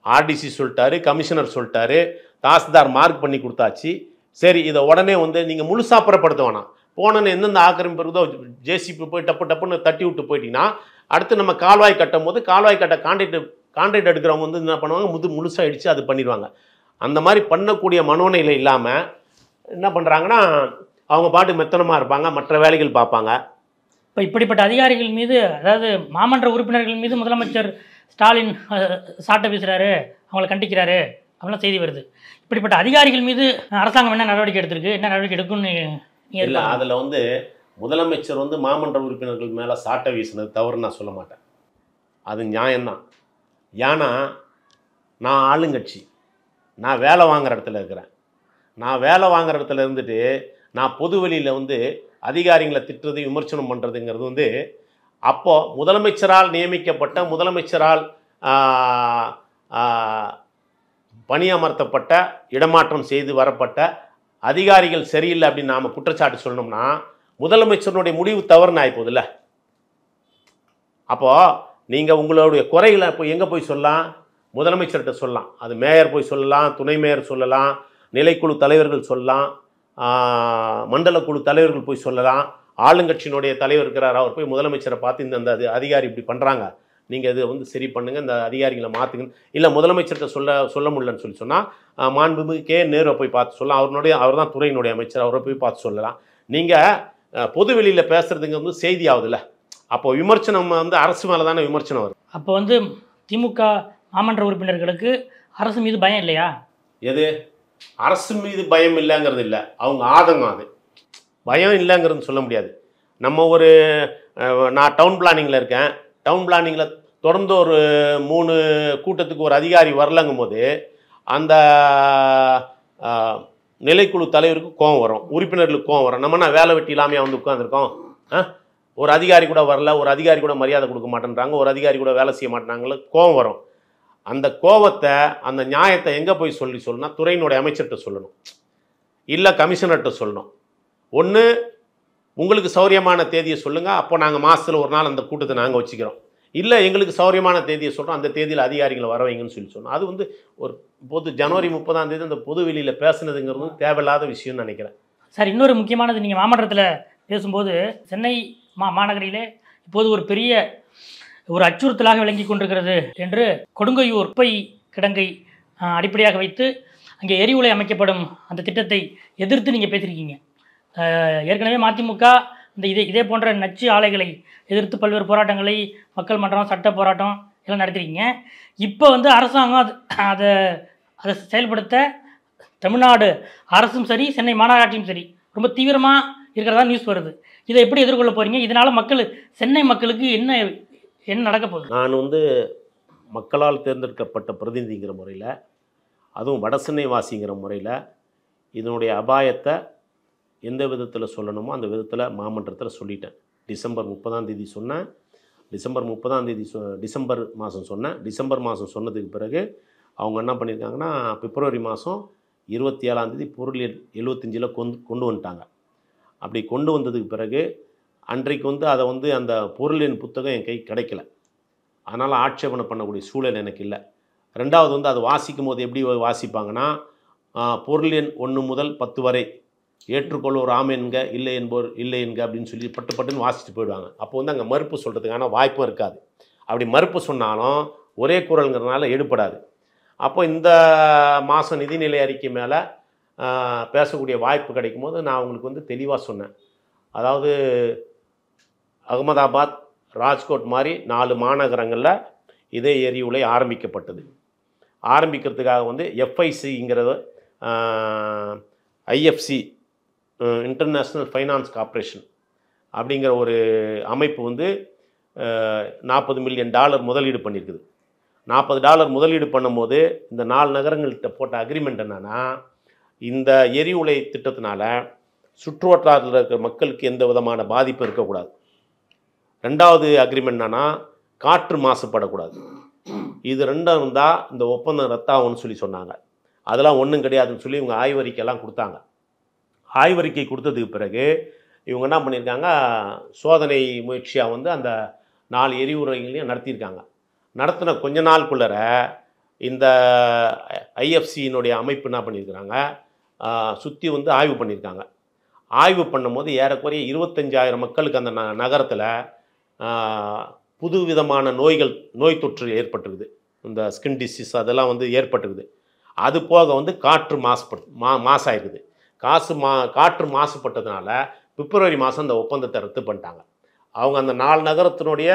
ஆர்டிசி சொல்லிட்டாரு, கமிஷனர் சொல்லிட்டாரு, தாசில்தார் மார்க் பண்ணி கொடுத்தாச்சு, சரி இதை உடனே வந்து நீங்கள் முழுசாக புறப்படுத்த வேணாம், போனோன்னு எந்தெந்த ஆக்கிரமிப்பு இருக்குதோ ஜேசிபி போய் டப்புன்னு தட்டி விட்டு போயிட்டீங்கன்னா, அடுத்து நம்ம கால்வாய் கட்டும் போது கால்வாய் கட்ட கான்ட்ராக்ட் எடுக்கிறவங்க வந்து என்ன பண்ணுவாங்க, முழுசாக அடித்து அது பண்ணிடுவாங்க. அந்த மாதிரி பண்ணக்கூடிய மனோநிலை இல்லாமல் என்ன பண்ணுறாங்கன்னா, அவங்க பாட்டு மெத்தனமாக இருப்பாங்க, மற்ற வேலைகள் பார்ப்பாங்க. இப்போ இப்படிப்பட்ட அதிகாரிகள் மீது, அதாவது மாமன்ற உறுப்பினர்கள் மீது முதலமைச்சர் ஸ்டாலின் சாட்டை வீசுகிறாரு, அவங்களை கண்டிக்கிறாரு அப்படிலாம் செய்தி வருது. இப்படிப்பட்ட அதிகாரிகள் மீது அரசாங்கம் என்ன நடவடிக்கை எடுத்திருக்கு, என்ன நடவடிக்கை எடுக்குன்னு இல்லை, அதில் வந்து முதலமைச்சர் வந்து மாமன்ற உறுப்பினர்கள் மேலே சாட்டை வீசினது தவறு நான் சொல்ல மாட்டேன், அது நியாயம்தான். ஏன்னா நான் ஆளுங்கட்சி, நான் வேலை வாங்குகிற இடத்துல இருக்கிறேன். நான் வேலை வாங்குகிற இடத்துல இருந்துட்டு நான் பொது வெளியில் வந்து அதிகாரிகளை திட்டுறது விமர்சனம் பண்ணுறதுங்கிறது வந்து, அப்போது முதலமைச்சரால் நியமிக்கப்பட்ட, முதலமைச்சரால் பணியமர்த்தப்பட்ட, இடமாற்றம் செய்து வரப்பட்ட அதிகாரிகள் சரியில்லை அப்படின்னு நாம் குற்றச்சாட்டு சொல்லணும்னா முதலமைச்சருடைய முடிவு தவறுன்னு ஆகிப்போதில்ல. அப்போது நீங்கள் உங்களுடைய குறைகளை இப்போ எங்கே போய் சொல்லலாம்? முதலமைச்சர்கிட்ட சொல்லலாம். அது மேயர் போய் சொல்லலாம், துணை மேயர் சொல்லலாம், நிலைக்குழு தலைவர்கள் சொல்லலாம், மண்டல குழு தலைவர்கள் போய் சொல்லலாம், ஆளுங்கட்சியினுடைய தலைவர் இருக்கிறார், அவர் போய் முதலமைச்சரை பார்த்து இந்த அதிகாரி இப்படி பண்ணுறாங்க, நீங்கள் இது வந்து சரி பண்ணுங்கள், இந்த அதிகாரிகளை மாற்றுங்க. இல்லை முதலமைச்சர்கிட்ட சொல்ல முடியலன்னு சொன்னால் மாண்புமிகு கே நேருவை போய் பார்த்து சொல்லலாம். அவர் தான் துறையினுடைய அமைச்சர், அவரை போய் பார்த்து சொல்லலாம். நீங்கள் பொது வெளியில் பேசுகிறதுங்க வந்து செய்தி ஆகுதுல்ல, அப்போ விமர்சனம் வந்து அரசு மேலே தானே விமர்சனம் வரும். அப்போ வந்து திமுக மாமன்ற உறுப்பினர்களுக்கு அரசு மீது பயம் இல்லையா? எது அரசு மீது பயம் இல்லைங்கிறது இல்லை, அவங்க ஆதங்கம். அது பயம் இல்லைங்கிறது சொல்ல முடியாது. நம்ம நான் டவுன் பிளானிங்கில் இருக்கேன், டவுன் பிளானிங்கில் தொடர்ந்து ஒரு 3 கூட்டத்துக்கு ஒரு அதிகாரி வரலங்கும் போது அந்த நிலைக்குழு தலைவருக்கு கோவம் வரும், உறுப்பினர்களுக்கு கோவம் வரும். நம்ம வேலை வெட்டி இல்லாமையாக வந்து உட்காந்துருக்கோம், ஒரு அதிகாரி கூட வரல, ஒரு அதிகாரி கூட மரியாதை கொடுக்க மாட்டேன்றாங்க, ஒரு அதிகாரி கூட வேலை செய்ய மாட்டேறாங்கள, கோவம் வரும். அந்த கோவத்தை, அந்த நியாயத்தை எங்கே போய் சொல்லணும்னா துறையினுடைய அமைச்சர்கிட்ட சொல்லணும், இல்லை கமிஷனர்கிட்ட சொல்லணும். ஒன்று உங்களுக்கு சௌரியமான தேதியை சொல்லுங்கள், அப்போ நாங்கள் மாதத்தில் ஒரு நாள் அந்த கூட்டத்தை நாங்கள் வச்சுக்கிறோம். இல்லை எங்களுக்கு சௌரியமான தேதியை சொல்கிறோம், அந்த தேதியில் அதிகாரிகளை வர வைங்கன்னு சொன்னோம். அது வந்து ஒரு ஜனவரி 30ஆம் தேதி அந்த பொது வெளியில் பேசுனதுங்கிறது தேவையில்லாத விஷயம்னு நினைக்கிறேன். சார், இன்னொரு முக்கியமானது, நீங்கள் மாமன்றத்தில் பேசும்போது சென்னை மாநகரிலே இப்போது ஒரு பெரிய அச்சுறுத்தலாக விளங்கி கொண்டிருக்கிறது என்று கொடுங்கையூர் குப்பை கிடங்கை அடிப்படையாக வைத்து அங்கே எரிவுலை அமைக்கப்படும் அந்த திட்டத்தை எதிர்த்து நீங்கள் பேசியிருக்கீங்க. ஏற்கனவே மதிமுக இதே போன்ற நச்சு ஆலைகளை எதிர்த்து பல்வேறு போராட்டங்களை, மக்கள் மன்றம், சட்ட போராட்டம் எல்லாம் நடத்திருக்கீங்க. இப்போ வந்து அரசாங்கம் அதை செயல்படுத்த தமிழ்நாடு அரசும் சரி, சென்னை மாநகராட்சியும் சரி ரொம்ப தீவிரமாக இருக்கிறதா நியூஸ் வருது. இதை எப்படி எதிர்கொள்ள போகிறீங்க? இதனால் சென்னை மக்களுக்கு என்ன நடக்க போகுது? நான் வந்து மக்களால் தேர்ந்தெடுக்கப்பட்ட பிரதிநிதிங்கிற முறையில், அதுவும் வடசென்னை வாசிங்கிற முறையில் இதனுடைய அபாயத்தை எந்த விதத்தில் சொல்லணுமோ அந்த விதத்தில் மாமன்றத்தில் சொல்லிட்டேன். டிசம்பர் 30ஆம் தேதி சொன்னேன். டிசம்பர் மாதம் சொன்னேன். டிசம்பர் மாதம் சொன்னதுக்கு பிறகு அவங்க என்ன பண்ணியிருக்காங்கன்னா, பிப்ரவரி மாதம் 27ஆம் தேதி பொருள் 75 கொண்டு வந்துட்டாங்க. அப்படி கொண்டு வந்ததுக்கு பிறகு அன்றைக்கு வந்து அதை வந்து அந்த பொருளின் புத்தகம் என் கை கிடைக்கல, அதனால் ஆட்சேபனை பண்ணக்கூடிய சூழல் எனக்கு இல்லை. ரெண்டாவது வந்து அதை வாசிக்கும் போது எப்படி வாசிப்பாங்கன்னா, பொருள் எண் 1 முதல் 10 வரை ஏற்றுக்கொள்வோர் ஆம் என்க, இல்லை என்போர் இல்லை என்க அப்படின்னு சொல்லி பட்டுன்னு வாசிச்சுட்டு போயிடுவாங்க. அப்போ வந்து அங்கே மறுப்பு சொல்கிறதுக்கான வாய்ப்பும் இருக்காது. அப்படி மறுப்பு சொன்னாலும் ஒரே குரலுங்கிறதுனால எடுப்படாது. அப்போ இந்த மாதம் நிதிநிலை அறிக்கை மேலே பேசக்கூடிய வாய்ப்பு கிடைக்கும் போது நான் அவங்களுக்கு வந்து தெளிவாக சொன்னேன். அதாவது அகமதாபாத், ராஜ்கோட் மாதிரி 4 மாநகரங்களில் இதே எரிவுலை ஆரம்பிக்கப்பட்டது. ஆரம்பிக்கிறதுக்காக வந்து எஃப்ஐசிங்கிறது ஐஎஃப்சி, இன்டர்நேஷ்னல் ஃபைனான்ஸ் கார்ப்பரேஷன் அப்படிங்கிற ஒரு அமைப்பு வந்து $40 மில்லியன் முதலீடு பண்ணியிருக்குது. $40 முதலீடு பண்ணும்போது இந்த 4 நகரங்கள்கிட்ட போட்ட அக்ரிமெண்ட் என்னென்னா, இந்த எரிவுலை திட்டத்தினால சுற்று வட்டாரத்தில் இருக்கிற மக்களுக்கு எந்த விதமான பாதிப்பு இருக்கக்கூடாது. ரெண்டாவது அக்ரிமெண்ட் என்னன்னா, காற்று மாசுபடக்கூடாது. இது ரெண்டும் இருந்தால் இந்த ஒப்பந்தம் ரத்தாகும்னு சொல்லி சொன்னாங்க. அதெல்லாம் ஒன்றும் கிடையாதுன்னு சொல்லி இவங்க ஆய்வறிக்கையெல்லாம் கொடுத்தாங்க. ஆய்வறிக்கை கொடுத்ததுக்கு பிறகு இவங்க என்ன பண்ணியிருக்காங்க, சோதனை முயற்சியாக வந்து அந்த 4 எரிவுலைகளையும் நடத்தியிருக்காங்க. நடத்தின கொஞ்ச நாளுக்குள்ளர இந்த ஐஎஃப்சியினுடைய அமைப்பு என்ன பண்ணியிருக்கிறாங்க, சுற்றி வந்து ஆய்வு பண்ணியிருக்காங்க. ஆய்வு பண்ணும்போது ஏறக்குறைய 25,000 மக்களுக்கு அந்த நகரத்தில் புது விதமான நோய் தொற்று ஏற்பட்டுருக்குது. இந்த ஸ்கின் டிசீஸ் அதெல்லாம் வந்து ஏற்பட்டுருக்குது. அது போக வந்து காற்று மாசாயிருக்குது. காற்று மாசுபட்டதுனால பிப்ரவரி மாதம் அந்த ஒப்பந்தத்தை ரத்து பண்ணிட்டாங்க. அவங்க அந்த 4 நகரத்தினுடைய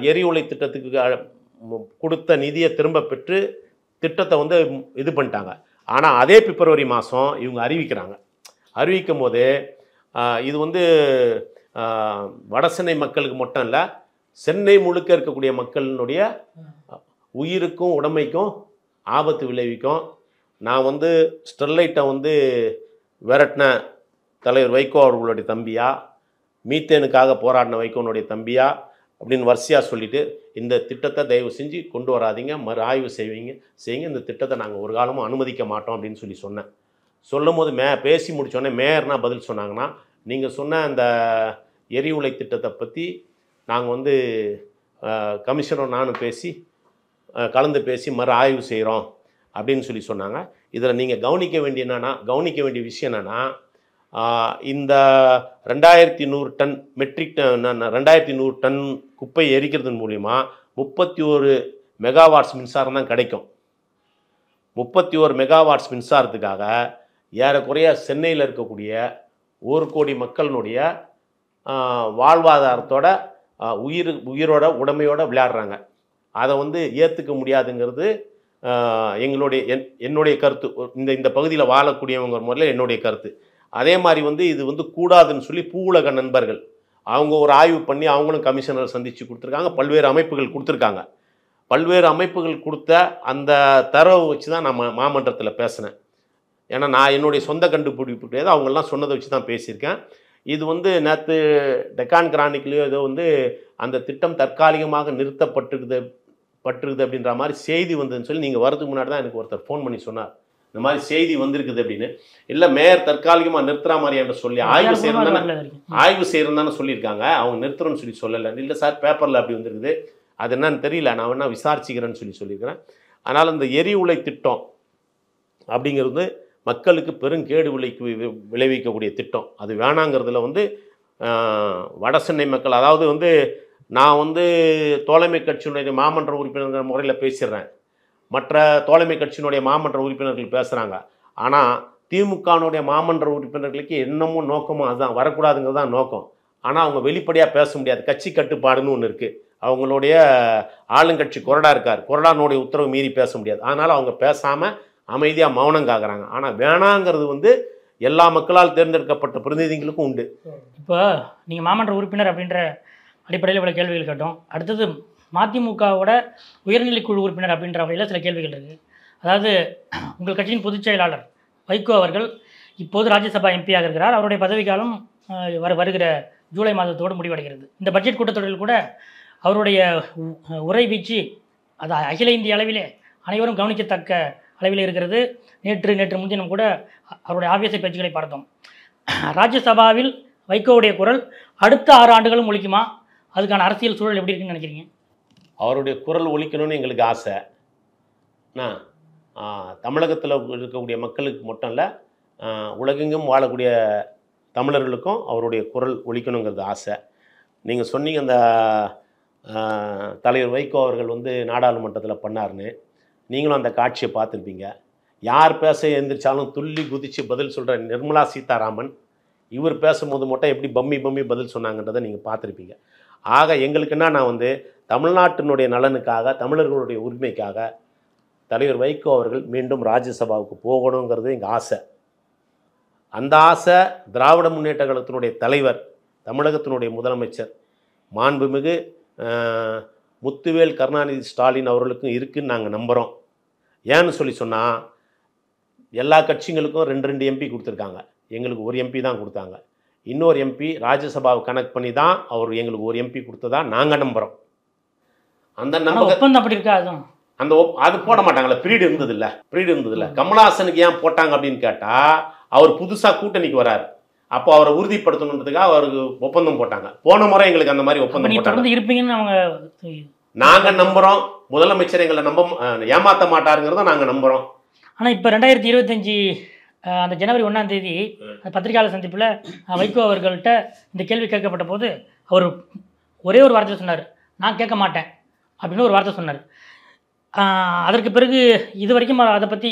எரிவுலை திட்டத்துக்கு கொடுத்த நிதியை திரும்ப பெற்று திட்டத்தை வந்து இது பண்ணிட்டாங்க. ஆனால் அதே பிப்ரவரி மாதம் இவங்க அறிவிக்கும் போது இது வந்து வடசென்னை மக்களுக்கு மட்டும் இல்லை, சென்னை முழுக்க இருக்கக்கூடிய மக்களினுடைய உயிருக்கும் உடமைக்கும் ஆபத்து விளைவிக்கும். நான் வந்து ஸ்டெர்லைட்டை வந்து விரட்டின தலைவர் வைகோ அவர்களுடைய தம்பியா, மீத்தேனுக்காக போராடின வைகோனுடைய தம்பியா அப்படின்னு வரிசையாக சொல்லிவிட்டு, இந்த திட்டத்தை தயவு செஞ்சு கொண்டு வராதிங்க, ஆய்வு செய்யுங்க, இந்த திட்டத்தை நாங்கள் ஒரு காலமும் அனுமதிக்க மாட்டோம் அப்படின்னு சொன்னேன். சொல்லும் போது பேசி முடித்தோடனே மேயர்னா பதில் சொன்னாங்கன்னா, நீங்கள் சொன்ன அந்த எரிவுலை திட்டத்தை பற்றி நாங்கள் வந்து கமிஷனர் நானும் பேசி கலந்து பேசி மறு ஆய்வு செய்கிறோம் அப்படின்னு சொல்லி சொன்னாங்க. இதில் நீங்கள் கவனிக்க வேண்டிய விஷயம் என்னென்னா, இந்த 2100 டன் மெட்ரிக் 2100 டன் குப்பை எரிக்கிறதன் மூலிமா 31 மெகாவாட்ஸ் மின்சாரம் தான் கிடைக்கும். 31 மெகாவாட்ஸ் மின்சாரத்துக்காக ஏறக்குறைய சென்னையில் இருக்கக்கூடிய 1 கோடி மக்களினுடைய வாழ்வாதாரத்தோட உயிரோட உடைமையோட விளையாடுறாங்க. அதை வந்து ஏற்றுக்க முடியாதுங்கிறது என்னுடைய கருத்து. இந்த பகுதியில் வாழக்கூடியவங்க முறையில் என்னுடைய கருத்து. அதே மாதிரி வந்து இது வந்து கூடாதுன்னு சொல்லி பூவுலக நண்பர்கள் அவங்க ஒரு ஆய்வு பண்ணி அவங்களும் கமிஷனர் சந்தித்து கொடுத்துருக்காங்க. பல்வேறு அமைப்புகள் கொடுத்துருக்காங்க. பல்வேறு அமைப்புகள் கொடுத்த அந்த தரவை வச்சு தான் நான் மாமன்றத்தில் பேசினேன். ஏன்னா நான் என்னுடைய சொந்த கண்டுபிடிப்பு கிடையாது, அவங்கெல்லாம் சொன்னதை வச்சு தான் பேசியிருக்கேன். இது வந்து நேற்று டெக்கான் கிரானிக்லேயோ ஏதோ வந்து அந்த திட்டம் தற்காலிகமாக நிறுத்தப்பட்டிருக்குது அப்படின்ற மாதிரி செய்தி வந்ததுன்னு சொல்லி நீங்கள் வரதுக்கு முன்னாடி தான் எனக்கு ஒருத்தர் ஃபோன் பண்ணி சொன்னார், இந்த மாதிரி செய்தி வந்திருக்குது அப்படின்னு. இல்லை மேயர் தற்காலிகமாக நிறுத்துற மாதிரி என்று சொல்லி ஆய்வு செய்யறதுதானே சொல்லியிருக்காங்க. அவங்க நிறுத்துறோன்னு சொல்லி சொல்லலை. இல்லை சார் பேப்பரில் அப்படி வந்திருக்குது, அது என்னன்னு தெரியல, நான் வேணா விசாரிச்சுக்கிறேன்னு சொல்லியிருக்கிறேன். அதனால் இந்த எரிவுலை திட்டம் அப்படிங்கிறது மக்களுக்கு பெருங்கேடு விளைவிக்கக்கூடிய திட்டம். அது வேணாங்கிறதுல வந்து வடசென்னை மக்கள், அதாவது வந்து நான் வந்து தோழமை கட்சியினுடைய மாமன்ற உறுப்பினர்கள் முறையில் பேசிடுறேன், மற்ற தோழமை கட்சியினுடைய மாமன்ற உறுப்பினர்கள் பேசுகிறாங்க. ஆனால் திமுகனுடைய மாமன்ற உறுப்பினர்களுக்கு என்னமோ நோக்கமோ அதுதான், வரக்கூடாதுங்கிறது தான் நோக்கம். ஆனால் அவங்க வெளிப்படையாக பேச முடியாது. கட்சி கட்டுப்பாடுன்னு ஒன்று இருக்குது. அவங்களுடைய ஆளுங்கட்சி கொறடா இருக்கார், கொறடானுடைய உத்தரவு மீறி பேச முடியாது. அதனால் அவங்க பேசாமல் அமைதியாக மௌனம் காக்குறாங்க. ஆனால் வேணாங்கிறது வந்து எல்லா மக்களால் தேர்ந்தெடுக்கப்பட்ட பிரதிநிதிகளுக்கும் உண்டு. இப்போ நீங்கள் மாமன்ற உறுப்பினர் அப்படின்ற அடிப்படையில் இவ்வளோ கேள்விகள் கேட்டோம். அடுத்தது மதிமுகவோட உயர்நிலைக்குழு உறுப்பினர் அப்படின்ற வகையில் சில கேள்விகள் இருக்குது. அதாவது உங்கள் கட்சியின் பொதுச் செயலாளர் வைகோ அவர்கள் இப்போது ராஜ்யசபா எம்பியாக இருக்கிறார். அவருடைய பதவிக்காலம் வருகிற ஜூலை மாதத்தோடு முடிவடைகிறது. இந்த பட்ஜெட் கூட்டத்தொடரில் கூட அவருடைய உரை வீச்சு அது அகில இந்திய அளவிலே அனைவரும் கவனிக்கத்தக்க அளவில் இருக்கிறது. நேற்று முன்தினம் கூட அவருடைய ஆவேச பேச்சுக்களை பார்த்தோம். ராஜ்யசபாவில் வைகோவுடைய குரல் அடுத்த 6 ஆண்டுகளும் ஒலிக்குமா? அதுக்கான அரசியல் சூழல் எப்படி இருக்குன்னு நினைக்கிறீங்க? அவருடைய குரல் ஒலிக்கணும்னு எங்களுக்கு ஆசை. தமிழகத்தில் இருக்கக்கூடிய மக்களுக்கு மட்டும் இல்லை, உலகெங்கும் வாழக்கூடிய தமிழர்களுக்கும் அவருடைய குரல் ஒலிக்கணுங்கிறது ஆசை. நீங்கள் சொன்னீங்க அந்த தலைவர் வைகோ அவர்கள் வந்து நாடாளுமன்றத்தில் பண்ணார்னு. நீங்களும் அந்த காட்சியை பார்த்துருப்பீங்க. யார் பேச எழுந்திரிச்சாலும் துள்ளி குதித்து பதில் சொல்கிற நிர்மலா சீதாராமன் இவர் பேசும்போது மட்டும் எப்படி பம்மி பதில் சொன்னாங்கன்றதை நீங்கள் பார்த்துருப்பீங்க. ஆக எங்களுக்கு என்ன, நான் வந்து தமிழ்நாட்டினுடைய நலனுக்காக, தமிழர்களுடைய உரிமைக்காக தலைவர் வைகோ அவர்கள் மீண்டும் ராஜ்யசபாவுக்கு போகணுங்கிறது எங்கள் ஆசை. அந்த ஆசை திராவிட முன்னேற்ற கழகத்தினுடைய தலைவர், தமிழகத்தினுடைய முதலமைச்சர் மாண்புமிகு முத்துவேல் கருணாநிதி ஸ்டாலின் அவர்களுக்கும் இருக்குதுன்னு நாங்கள் நம்புகிறோம். ஏன்னு சொல்லி சொன்னால் எல்லா கட்சிகளுக்கும் 2 எம்பி கொடுத்துருக்காங்க, எங்களுக்கு 1 எம்பி தான் கொடுத்தாங்க. இன்னொரு எம்பி ராஜ்யசபாவை கனெக்ட் பண்ணி தான் அவர் எங்களுக்கு 1 எம்பி கொடுத்ததா நாங்கள் நம்புகிறோம். அந்த ஒப்பந்தம் அப்படி இருக்கா? அது போட மாட்டாங்களே, ப்ரீடு இருந்ததில்ல. கமலஹாசனுக்கு ஏன் போட்டாங்க அப்படின்னு கேட்டால் அவர் புதுசாக கூட்டணிக்கு வராரு, அப்போ அவரை உறுதிப்படுத்தணுன்றதுக்காக அவருக்கு ஒப்பந்தம் போட்டாங்க. போன முறை எங்களுக்கு அந்த மாதிரி ஒப்பந்தம் போட்டாங்க. இருப்பீங்கன்னு அவங்க நாங்கள் நம்புகிறோம். முதலமைச்சர் எங்களை ஏமாற்ற மாட்டாருங்கிறத நாங்கள் நம்புகிறோம். ஆனால் இப்போ 2025 அந்த ஜனவரி 1ஆம் தேதி பத்திரிகையாளர் சந்திப்பில் வைகோ அவர்கள்ட்ட இந்த கேள்வி கேட்கப்பட்ட போது அவர் ஒரே ஒரு வார்த்தை சொன்னார், நான் கேட்க மாட்டேன் அப்படின்னு ஒரு வார்த்தை சொன்னார். அதற்கு பிறகு இது வரைக்கும் அதை பற்றி,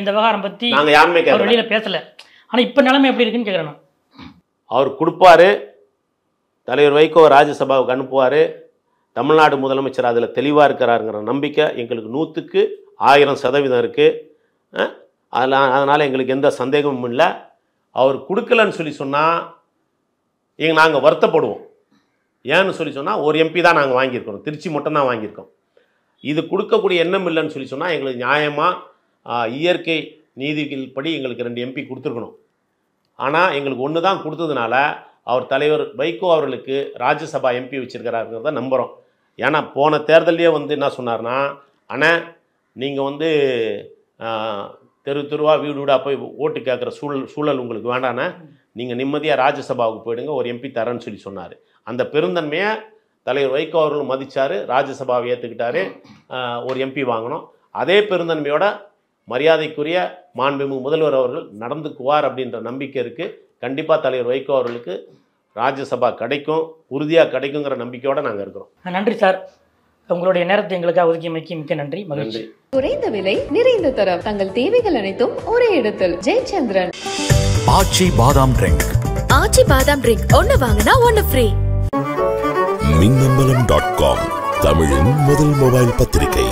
இந்த விவகாரம் பற்றி நாங்கள் யாருமே வெளியில் பேசலை. ஆனால் இப்போ நிலைமை எப்படி இருக்குன்னு கேட்குறேன். அவர் கொடுப்பார், தலைவர் வைகோ ராஜ்யசபாவுக்கு அனுப்புவார், தமிழ்நாடு முதலமைச்சர் அதில் தெளிவாக இருக்கிறாருங்கிற நம்பிக்கை எங்களுக்கு 100க்கு 1000% இருக்குது. அதனால் எங்களுக்கு எந்த சந்தேகமும் இல்லை. அவர் கொடுக்கலன்னு சொல்லி சொன்னால் நாங்கள் வருத்தப்படுவோம். ஏன்னு சொல்லி சொன்னால் 1 எம்பி தான் நாங்கள் வாங்கியிருக்கிறோம், திருச்சி மட்டும் தான் வாங்கியிருக்கோம். இது கொடுக்கக்கூடிய எண்ணம் இல்லைன்னு சொல்லி சொன்னால் எங்களுக்கு நியாயமாக இயற்கை நீதிகள் படி எங்களுக்கு 2 எம்பி கொடுத்துருக்கணும். ஆனால் எங்களுக்கு 1 தான் கொடுத்ததுனால அவர் தலைவர் வைகோ அவர்களுக்கு ராஜ்யசபா எம்பி வச்சுருக்கிறாருங்கிறத நம்புகிறோம். ஏன்னா போன தேர்தலையே வந்து என்ன சொன்னார்னா, ஆனால் நீங்கள் வந்து தெருவாக வீடு வீடாக போய் ஓட்டு கேட்குற சூழல் உங்களுக்கு வேண்டானே, நீங்கள் நிம்மதியாக ராஜ்யசபாவுக்கு போயிடுங்க, 1 எம்பி தரேன்னு சொல்லி சொன்னார். அந்த பெருந்தன்மையை தலைவர் வைகோ அவர்களும் மதித்தார், ராஜ்யசபாவை ஏற்றுக்கிட்டாரு, ஒரு எம்பி வாங்கினோம். அதே பெருந்தன்மையோட மரியாதைக்குரிய மாண்புமிகு முதல்வர் அவர்கள் நடந்துக்குவார் அப்படின்ற நம்பிக்கை இருக்குது. கண்டிப்பாக தலைவர் வைகோ அவர்களுக்கு ராஜ்யசபா கிடைக்கும், உறுதியாக கிடைக்குங்கிற நம்பிக்கையோடு நாங்கள் இருக்கிறோம். நன்றி சார், உங்களுடைய நேரத்தை எங்களுக்காக ஒதுக்கியமைக்கு மிக்க நன்றி. மகிழ்ச்சி. குறைந்த விலை நிறைந்த தரம், தங்கள் தேவைகள் அனைத்தும் ஒரே இடத்தில். ஜெயச்சந்திரன். ஆச்சி பாதாம் ட்ரிங்க். ஆச்சி பாதாம் ட்ரிங்க் ஒன்னு வாங்கினா ஒன்னு ஃப்ரீ. மின்னம்பலம்.com தமிழின் முதல் மொபைல் பத்திரிகை.